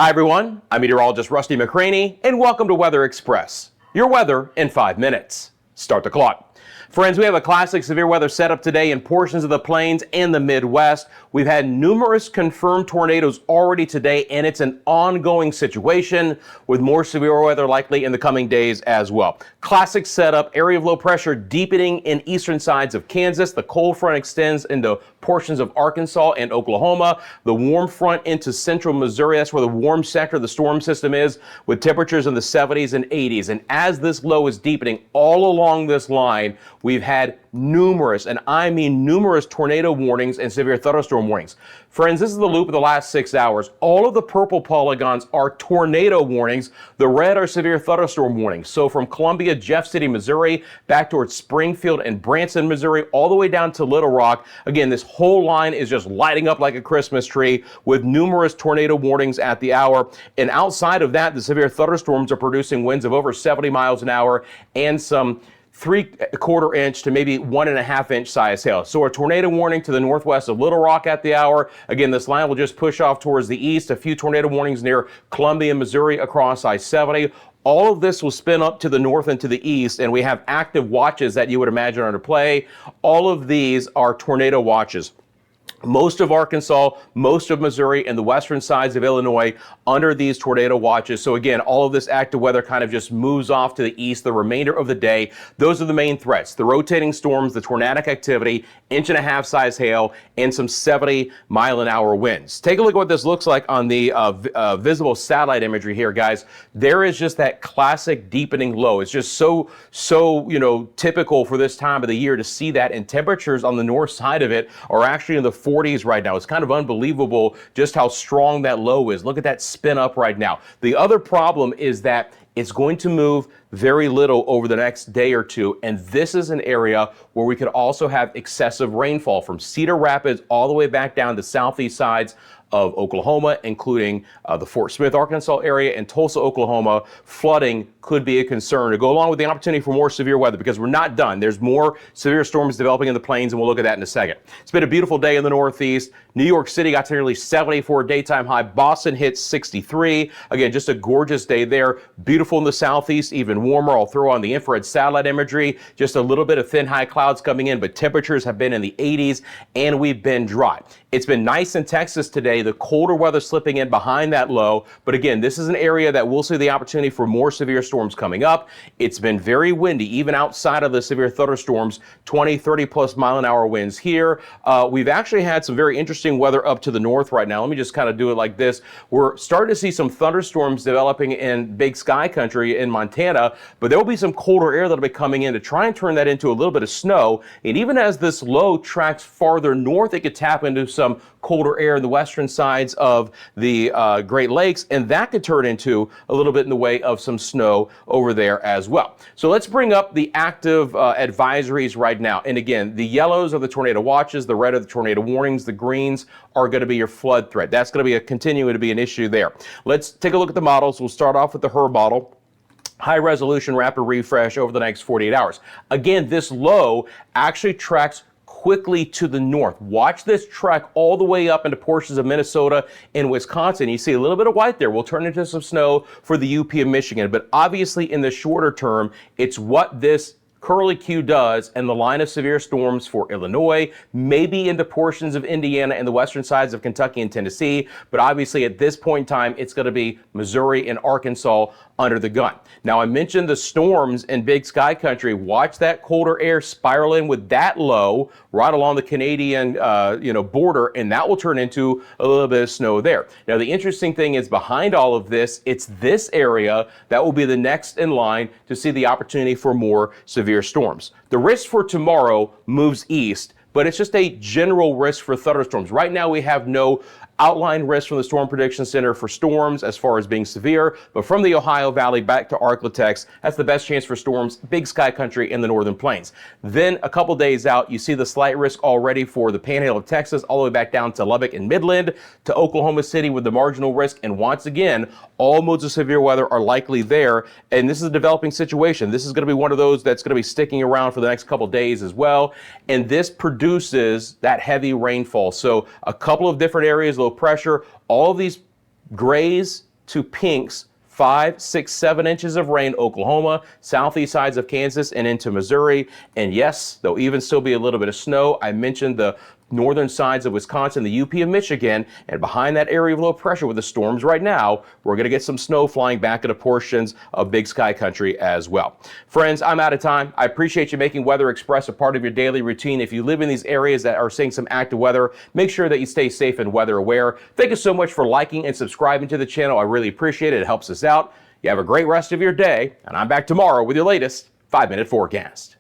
Hi everyone, I'm meteorologist Rusty McCranie, and welcome to Weather Express. Your weather in 5 minutes. Start the clock. Friends, we have a classic severe weather setup today in portions of the plains and the Midwest. We've had numerous confirmed tornadoes already today, and it's an ongoing situation with more severe weather likely in the coming days as well. Classic setup, area of low pressure deepening in eastern sides of Kansas. The cold front extends into portions of Arkansas and Oklahoma. The warm front into central Missouri. That's where the warm sector of the storm system is, with temperatures in the 70s and 80s. And as this low is deepening all along this line, we've had numerous, and I mean numerous, tornado warnings and severe thunderstorm warnings. Friends, this is the loop of the last 6 hours. All of the purple polygons are tornado warnings. The red are severe thunderstorm warnings. So from Columbia, Jeff City, Missouri, back towards Springfield and Branson, Missouri, all the way down to Little Rock. Again, this whole line is just lighting up like a Christmas tree with numerous tornado warnings at the hour. And outside of that, the severe thunderstorms are producing winds of over 70 miles an hour and some 3/4 inch to maybe 1.5 inch size hail. So a tornado warning to the northwest of Little Rock at the hour. Again, this line will just push off towards the east. A few tornado warnings near Columbia, Missouri across I-70. All of this will spin up to the north and to the east, and we have active watches that you would imagine are under play. All of these are tornado watches. Most of Arkansas, most of Missouri, and the western sides of Illinois under these tornado watches. So again, all of this active weather kind of just moves off to the east the remainder of the day. Those are the main threats: the rotating storms, the tornadic activity, 1.5 inch size hail, and some 70-mile-an-hour winds. Take a look at what this looks like on the visible satellite imagery here, guys. There is just that classic deepening low. It's just so typical for this time of the year to see that, and temperatures on the north side of it are actually in the 40s right now. It's kind of unbelievable just how strong that low is. Look at that spin up right now. The other problem is that it's going to move very little over the next day or two, and this is an area where we could also have excessive rainfall from Cedar Rapids all the way back down to southeast sides of Oklahoma, including the Fort Smith, Arkansas area and Tulsa, Oklahoma. Flooding could be a concern to go along with the opportunity for more severe weather, because we're not done. There's more severe storms developing in the plains, and we'll look at that in a second. It's been a beautiful day in the Northeast. New York City got to nearly 70 for a daytime high. Boston hit 63. Again, just a gorgeous day there. Beautiful in the Southeast, even warmer. I'll throw on the infrared satellite imagery. Just a little bit of thin high clouds coming in, but temperatures have been in the 80s, and we've been dry. It's been nice in Texas today. The colder weather slipping in behind that low. But again, this is an area that we'll see the opportunity for more severe storms coming up. It's been very windy, even outside of the severe thunderstorms, 20, 30 plus mile an hour winds here. We've actually had some very interesting weather up to the north right now. Let me just kind of do it like this. We're starting to see some thunderstorms developing in Big Sky country in Montana, but there will be some colder air that'll be coming in to try and turn that into a little bit of snow. And even as this low tracks farther north, it could tap into some colder air in the western sides of the Great Lakes, and that could turn into a little bit in the way of some snow over there as well. So let's bring up the active advisories right now. And again, the yellows are the tornado watches, the red are the tornado warnings, the greens are going to be your flood threat. That's going to be continuing to be an issue there. Let's take a look at the models. We'll start off with the HRRR model. High resolution rapid refresh over the next 48 hours. Again, this low actually tracks quickly to the north. Watch this track all the way up into portions of Minnesota and Wisconsin. You see a little bit of white there. Will turn into some snow for the UP of Michigan. But obviously in the shorter term, it's what this curly Q does and the line of severe storms for Illinois, maybe into portions of Indiana and the western sides of Kentucky and Tennessee. But obviously at this point in time, it's going to be Missouri and Arkansas under the gun. Now, I mentioned the storms in Big Sky country. Watch that colder air spiral in with that low right along the Canadian border, and that will turn into a little bit of snow there. Now, the interesting thing is behind all of this, it's this area that will be the next in line to see the opportunity for more severe storms. The risk for tomorrow moves east, but it's just a general risk for thunderstorms. Right now, we have no outline risk from the Storm Prediction Center for storms as far as being severe, but from the Ohio Valley back to Arklatex, that's the best chance for storms, Big Sky country in the northern plains. Then a couple days out, you see the slight risk already for the Panhandle of Texas, all the way back down to Lubbock and Midland, to Oklahoma City with the marginal risk. And once again, all modes of severe weather are likely there. And this is a developing situation. This is going to be one of those that's going to be sticking around for the next couple days as well. And this produces that heavy rainfall. So a couple of different areas, low pressure, all of these grays to pinks, 5, 6, 7 inches of rain, Oklahoma, southeast sides of Kansas, and into Missouri. And yes, there'll even still be a little bit of snow. I mentioned the northern sides of Wisconsin, the UP of Michigan, and behind that area of low pressure with the storms right now, we're going to get some snow flying back into portions of Big Sky Country as well. Friends, I'm out of time. I appreciate you making Weather Express a part of your daily routine. If you live in these areas that are seeing some active weather, make sure that you stay safe and weather aware. Thank you so much for liking and subscribing to the channel. I really appreciate it. It helps us out. You have a great rest of your day, and I'm back tomorrow with your latest 5-minute forecast.